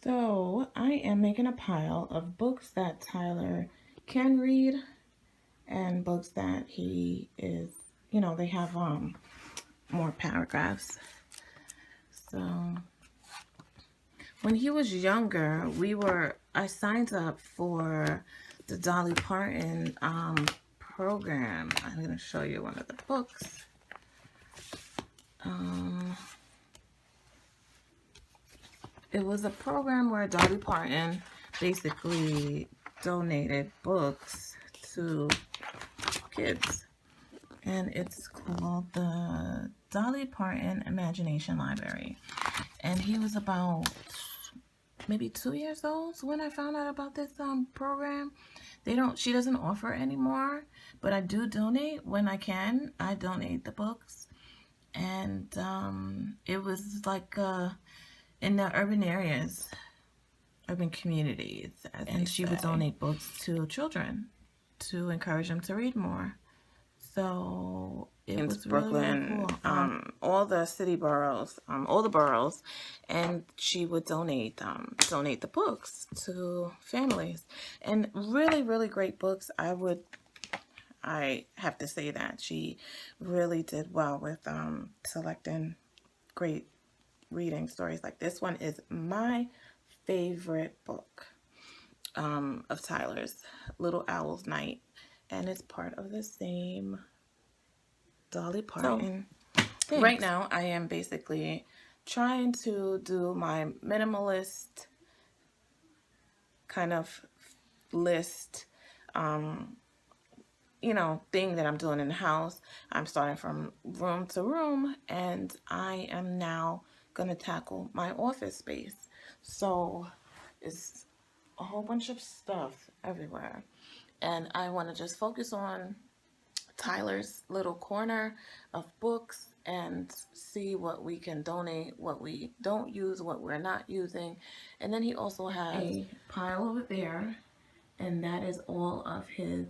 So I am making a pile of books that Tyler can read and books that he is, they have more paragraphs. So when he was younger, I signed up for the Dolly Parton program. I'm going to show you one of the books. It was a program where Dolly Parton basically donated books to kids. And it's called the Dolly Parton Imagination Library. And he was about maybe 2 years old when I found out about this program. She doesn't offer anymore, but I do donate when I can. I donate the books. And it was like in the urban areas, urban communities, and she would donate books to children to encourage them to read more. So it was Brooklyn, really cool. All the city boroughs, all the boroughs, and she would donate the books to families, and really, really great books. I have to say that she really did well with selecting great reading stories. Like this one is my favorite book of Tyler's, Little Owl's Night, and it's part of the same Dolly Parton. So, right now I am basically trying to do my minimalist kind of list thing that I'm doing in the house. I'm starting from room to room, and I am now gonna tackle my office space. So it's a whole bunch of stuff everywhere, and I want to just focus on Tyler's little corner of books and see what we can donate, what we don't use, what we're not using. And then he also has a pile over there, and that is all of his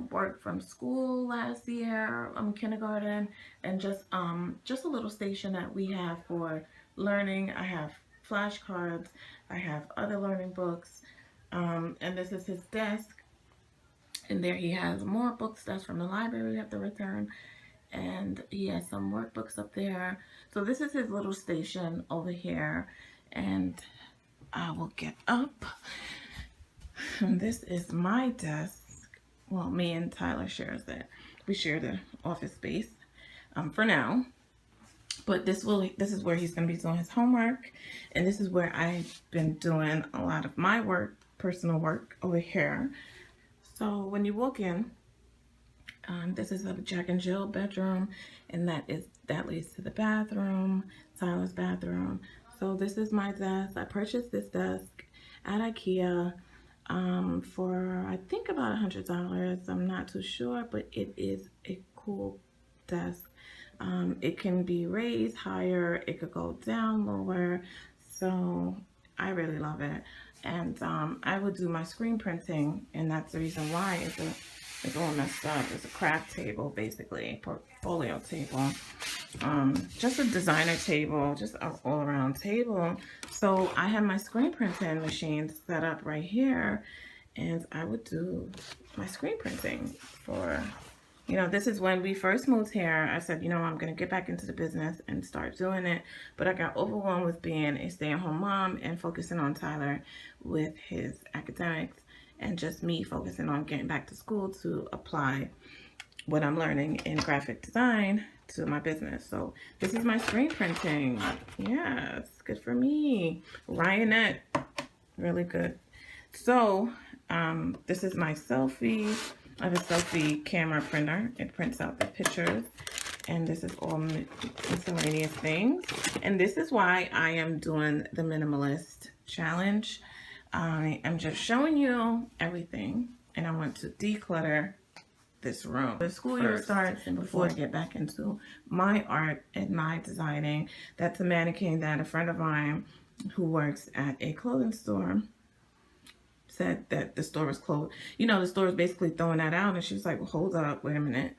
work from school last year, kindergarten, and just a little station that we have for learning. I have flashcards, I have other learning books, and this is his desk. And there he has more books that's from the library we have to return, and he has some workbooks up there. So this is his little station over here, and I will get up. And this is my desk. Well, me and Tyler shares it. We share the office space for now. But this is where he's going to be doing his homework. And this is where I've been doing a lot of my work, personal work over here. So when you walk in, this is a Jack and Jill bedroom. And that leads to the bathroom, Tyler's bathroom. So this is my desk. I purchased this desk at IKEA. For I think about $100. I'm not too sure, but it is a cool desk. It can be raised higher, it could go down lower, so I really love it. And I would do my screen printing, and that's the reason why it's all messed up. It's a craft table, basically, portfolio table, just a designer table, just an all-around table. So I have my screen printing machine set up right here, and I would do my screen printing for, this is when we first moved here. I said, I'm going to get back into the business and start doing it. But I got overwhelmed with being a stay-at-home mom and focusing on Tyler with his academics, and just me focusing on getting back to school to apply what I'm learning in graphic design to my business. So this is my screen printing. Yes, good for me. Ryanette, really good. So this is my selfie. I have a selfie camera printer. It prints out the pictures. And this is all miscellaneous things. And this is why I am doing the Minimalist Challenge. I am just showing you everything, and I want to declutter this room. The school year starts, and before I get back into my art and my designing, that's a mannequin that a friend of mine who works at a clothing store said that the store was closed. The store was basically throwing that out, and she was like, well, hold up, wait a minute.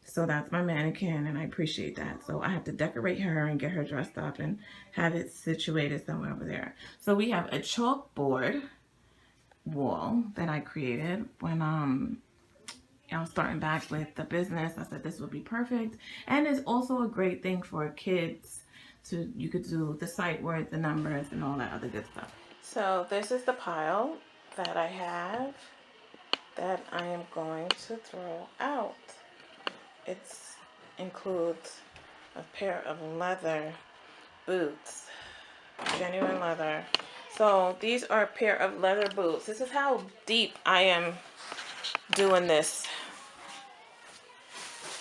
So that's my mannequin, and I appreciate that. So I have to decorate her and get her dressed up and have it situated somewhere over there. So we have a chalkboard wall that I created when I was starting back with the business. I said this would be perfect, and it's also a great thing for kids to, you could do the sight words, the numbers, and all that other good stuff. So this is the pile that I have that I am going to throw out. It includes a pair of leather boots, genuine leather. So these are a pair of leather boots. This is how deep I am doing this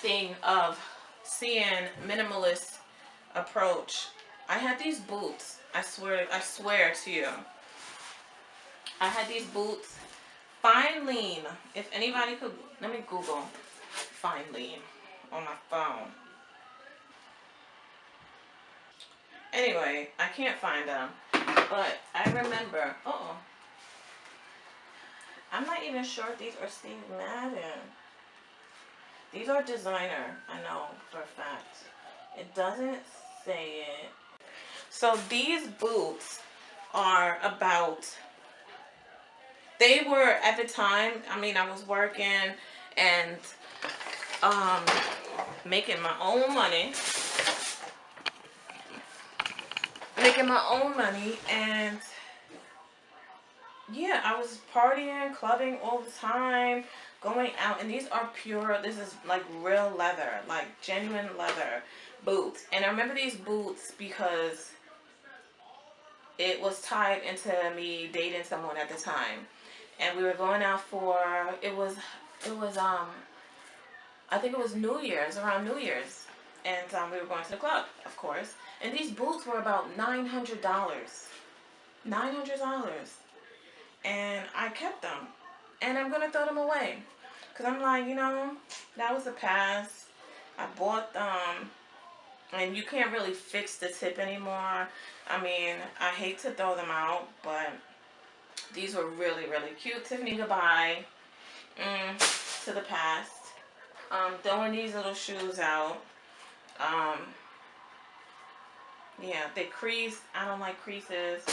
thing of seeing minimalist approach. I had these boots. I swear to you. I had these boots. Fine lean. If anybody could, let me Google fine lean on my phone. Anyway, I can't find them, but I remember. I'm not even sure if these are Steve Madden. These are designer. I know for a fact. It doesn't say it. So these boots are about. They were at the time. I mean, I was working and making my own money. And yeah, I was partying, clubbing all the time, going out, and these are pure, this is like real leather, like genuine leather boots. And I remember these boots because it was tied into me dating someone at the time. And we were going out for, it was I think it was New Year's, around New Year's. And we were going to the club, of course. And these boots were about $900. $900. And I kept them. And I'm going to throw them away. Because I'm like, that was the past. I bought them. And you can't really fix the tip anymore. I mean, I hate to throw them out, but these were really, really cute. Tiffany, goodbye. To the past. Throwing these little shoes out. Yeah, they crease. I don't like creases.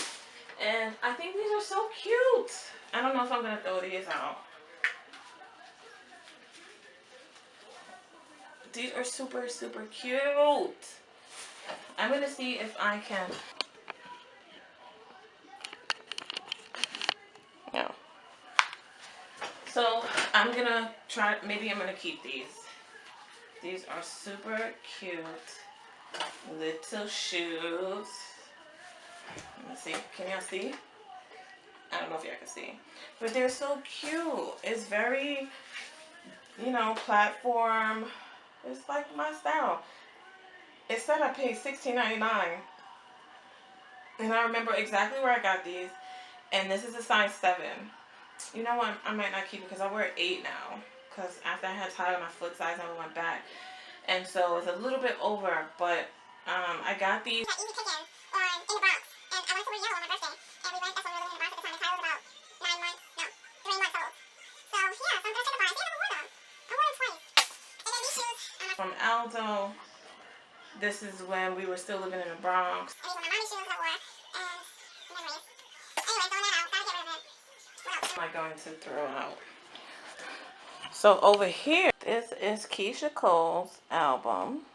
And I think these are so cute. I don't know if I'm going to throw these out. These are super, super cute. I'm going to see if I can. No. So I'm going to try. Maybe I'm going to keep these. These are super cute little shoes. Let me see. Can y'all see? I don't know if y'all can see. But they're so cute. It's very, platform. It's like my style. It said I paid $16.99. And I remember exactly where I got these. And this is a size 7. You know what? I might not keep it because I wear 8 now. Because after I had Tyler, my foot size never went back. And so it's a little bit over. But I got these. From Aldo. This is when we were still living in the Bronx. Am I going to throw out? So over here, this is Keisha Cole's album.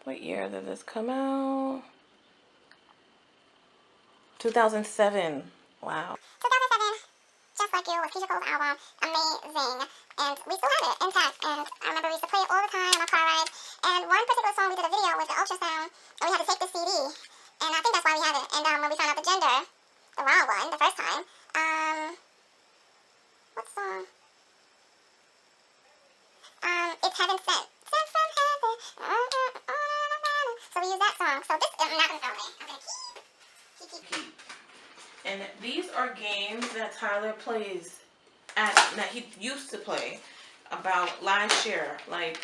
What year did this come out? 2007. Wow. 2007, Just Like You was Keisha Cole's album. Amazing. And we still have it intact. And I remember we used to play it all the time on our car rides. And one particular song we did a video was the ultrasound. And we had to take the CD. And I think that's why we have it. And when we found out the gender, the wrong one, the first time, what song? It's Heaven Sent. Sent from heaven. So we use that song. So this, I'm not going to throw away. I'm going to keep. And these are games that Tyler plays that he used to play about last year. Like,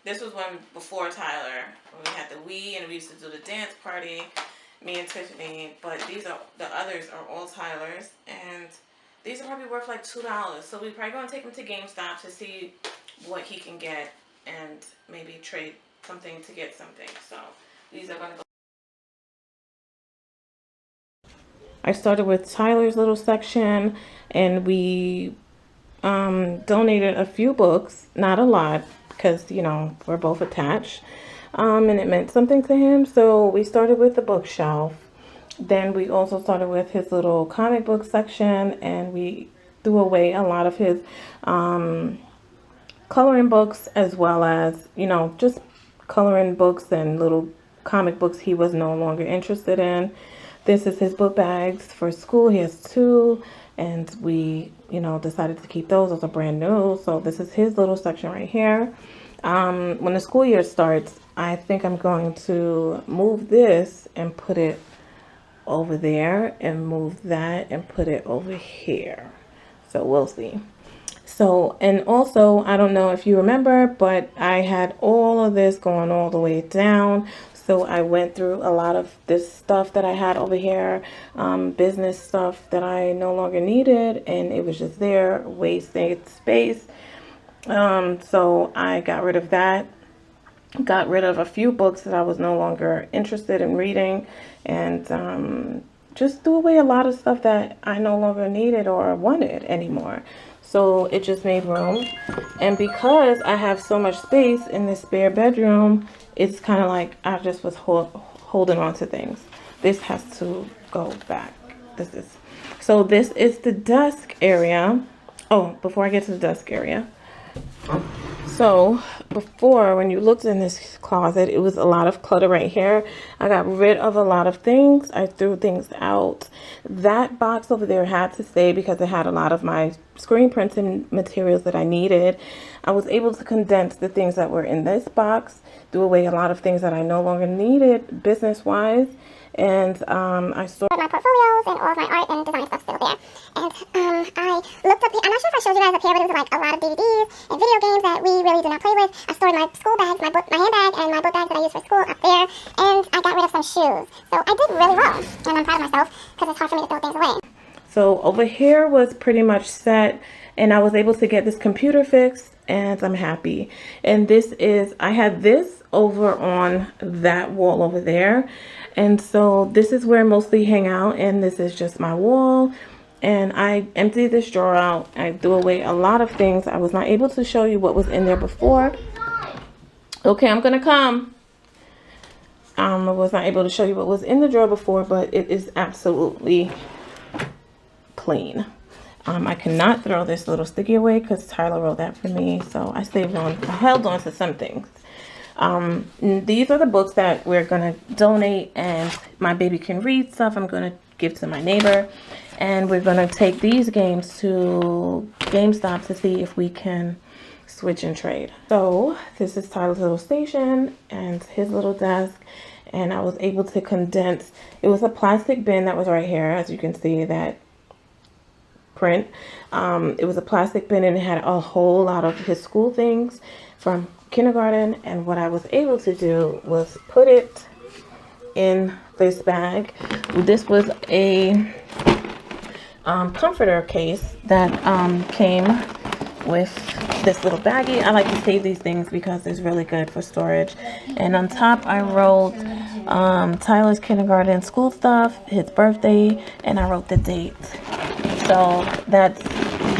this was before Tyler, when we had the Wii and we used to do the dance party, me and Tiffany. But the others are all Tyler's. And These are probably worth like $2. So we're probably going to take him to GameStop to see what he can get and maybe trade something to get something. So these are going to go. I started with Tyler's little section, and we donated a few books, not a lot, because, you know, we're both attached. And it meant something to him. So we started with the bookshelf. Then we also started with his little comic book section, and we threw away a lot of his coloring books, as well as, you know, just coloring books and little comic books he was no longer interested in. This is his book bags for school. He has 2, and we, you know, decided to keep those. Those are brand new. So this is his little section right here. When the school year starts, I think I'm going to move this and put it over there, and move that and put it over here. So we'll see. So, and also, I don't know if you remember, but I had all of this going all the way down. So I went through a lot of this stuff that I had over here, business stuff that I no longer needed, and it was just there, wasting space. So I got rid of that, got rid of a few books that I was no longer interested in reading, and just threw away a lot of stuff that I no longer needed or wanted anymore. So it just made room. And because I have so much space in this spare bedroom, it's kind of like I just was holding on to things. This has to go back. This is the desk area. Oh, before I get to the desk area. So before, when you looked in this closet, it was a lot of clutter right here. I got rid of a lot of things. I threw things out. That box over there had to stay because it had a lot of my screen printing materials that I needed. I was able to condense the things that were in this box, threw away a lot of things that I no longer needed business-wise, and I stored my portfolios and all of my art and design stuff still there. And I looked up, I'm not sure if I showed you guys up here, but it was like a lot of DVDs and video games that we really do not play with. I stored my school bags, my handbag, and my book bags that I use for school up there, and I got rid of some shoes. So I did really well, and I'm proud of myself because it's hard for me to throw things away. So over here was pretty much set, and I was able to get this computer fixed, and I'm happy. And this is, I had this over on that wall over there, and so this is where I mostly hang out, and this is just my wall. And I emptied this drawer out. I threw away a lot of things. I was not able to show you what was in there before. Okay, I'm gonna come. I was not able to show you what was in the drawer before, but it is absolutely clean. I cannot throw this little sticky away because Tyler wrote that for me, so I held on to some things. These are the books that we're gonna donate, and my baby can read stuff. I'm gonna give to my neighbor, and we're gonna take these games to GameStop to see if we can switch and trade. So this is Tyler's little station and his little desk, and I was able to condense. It was a plastic bin that was right here, as you can see that print. It was a plastic bin, and it had a whole lot of his school things from kindergarten, and what I was able to do was put it in this bag. This was a comforter case that came with this little baggie. I like to save these things because it's really good for storage. And on top I wrote Tyler's kindergarten school stuff, his birthday, and I wrote the date. So that's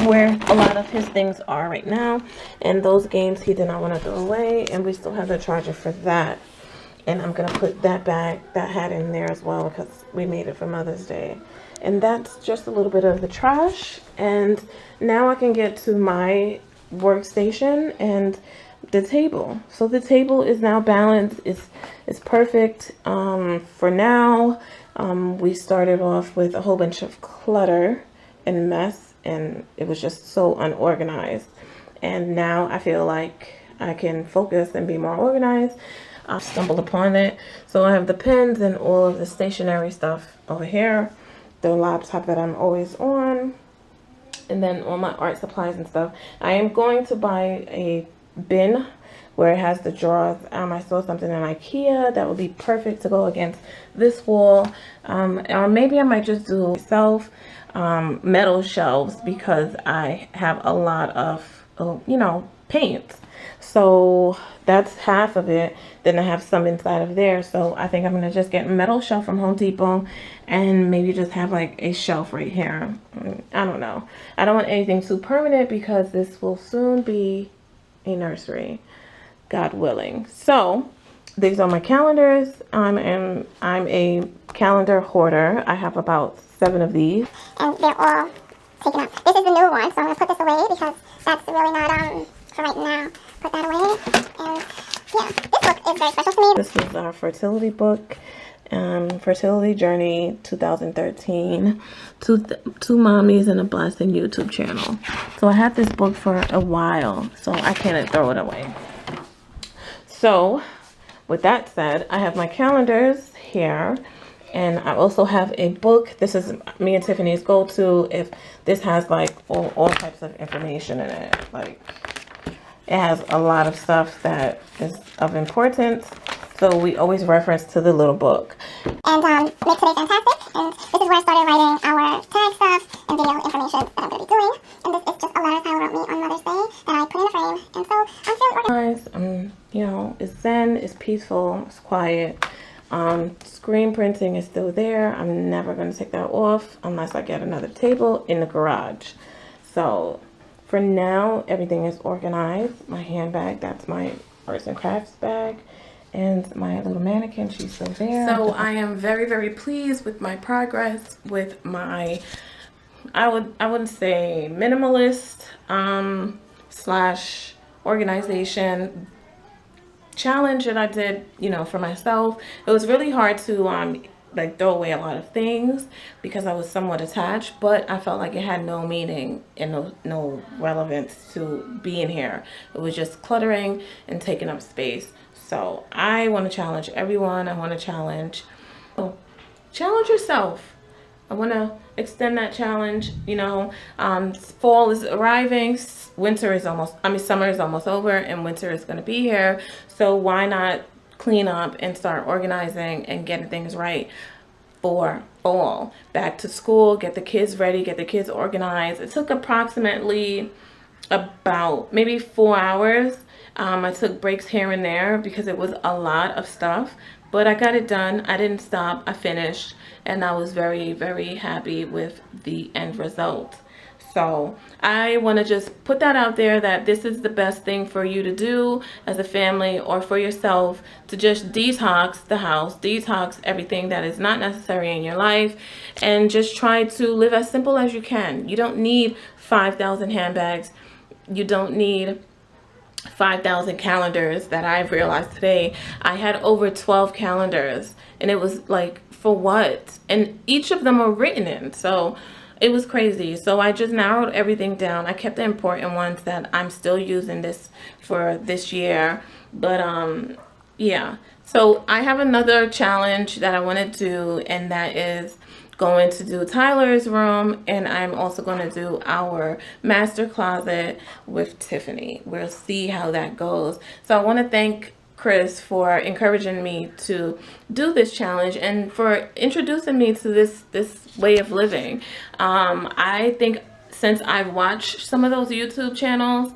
where a lot of his things are right now, and those games he did not want to throw away, and we still have the charger for that. And I'm gonna put that hat in there as well because we made it for Mother's Day. And that's just a little bit of the trash, and now I can get to my workstation and the table. So the table is now balanced. It's perfect for now. We started off with a whole bunch of clutter and mess, and it was just so unorganized, and now I feel like I can focus and be more organized. I stumbled upon it. So I have the pens and all of the stationery stuff over here, the laptop that I'm always on, and then all my art supplies and stuff. I am going to buy a bin where it has the drawers. I saw something in IKEA that would be perfect to go against this wall, or maybe I might just do it myself. metal shelves because I have a lot of, paints. So that's half of it. Then I have some inside of there. So I think I'm going to just get a metal shelf from Home Depot and maybe just have like a shelf right here. I don't know. I don't want anything too permanent because this will soon be a nursery, God willing. So these are my calendars. I'm a calendar hoarder. I have about 7 of these. And they're all taken up. This is the new one, so I'm going to put this away because that's really not for right now. Put that away. And yeah, this book is very special to me. This is our fertility book. Fertility Journey 2013. Two Mommies and a Blessing YouTube channel. So I had this book for a while, so I can't throw it away. So with that said, I have my calendars here, and I also have a book. This is me and Tiffany's go-to. If this has like all types of information in it, like it has a lot of stuff that is of importance. So we always reference to the little book. And make today fantastic. And this is where I started writing our tag stuff and video information that I'm going to be doing. And this is just a letter Tyler wrote me on Mother's Day that I put in a frame. And so I'm feeling organized. It's zen, it's peaceful, it's quiet. Screen printing is still there. I'm never going to take that off unless I get another table in the garage. So for now, everything is organized. My handbag, that's my arts and crafts bag. And my little mannequin, she's still there. So I am very, very pleased with my progress with my, I wouldn't say minimalist slash organization challenge that I did, for myself. It was really hard to like throw away a lot of things because I was somewhat attached, but I felt like it had no meaning and no relevance to being here. It was just cluttering and taking up space. So I want to challenge everyone. I want to challenge yourself. I want to extend that challenge. Fall is arriving. Summer is almost over and winter is going to be here. So why not clean up and start organizing and getting things right for fall? Back to school, get the kids ready, get the kids organized. It took approximately about maybe 4 hours. I took breaks here and there because it was a lot of stuff, but I got it done. I didn't stop. I finished, and I was very, very happy with the end result. So I want to just put that out there that this is the best thing for you to do as a family or for yourself, to just detox the house, detox everything that is not necessary in your life, and just try to live as simple as you can. You don't need 5,000 handbags. You don't need 5,000 calendars. That I've realized today, I had over 12 calendars, and it was like, for what? And each of them are written in, so it was crazy. So I just narrowed everything down. I kept the important ones that I'm still using this for this year. But yeah, so I have another challenge that I want to do, and that is going to do Tyler's room, and I'm also going to do our master closet with Tiffany. We'll see how that goes. So I want to thank Chris for encouraging me to do this challenge and for introducing me to this way of living. I think since I've watched some of those YouTube channels,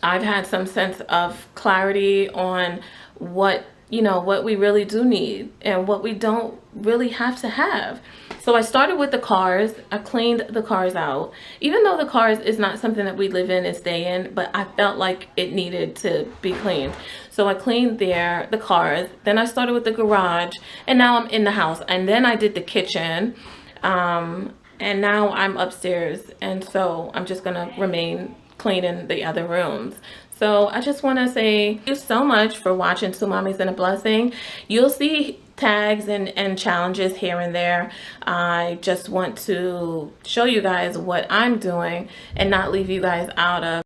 I've had some sense of clarity on what we really do need and what we don't really have to have. So I started with the cars. I cleaned the cars out, even though the cars is not something that we live in and stay in, but I felt like it needed to be cleaned. So I cleaned the cars. Then I started with the garage, and now I'm in the house. And then I did the kitchen, and now I'm upstairs. And so I'm just gonna remain cleaning the other rooms. So I just want to say thank you so much for watching Two Mommies and a Blessing. You'll see tags and challenges here and there. I just want to show you guys what I'm doing and not leave you guys out of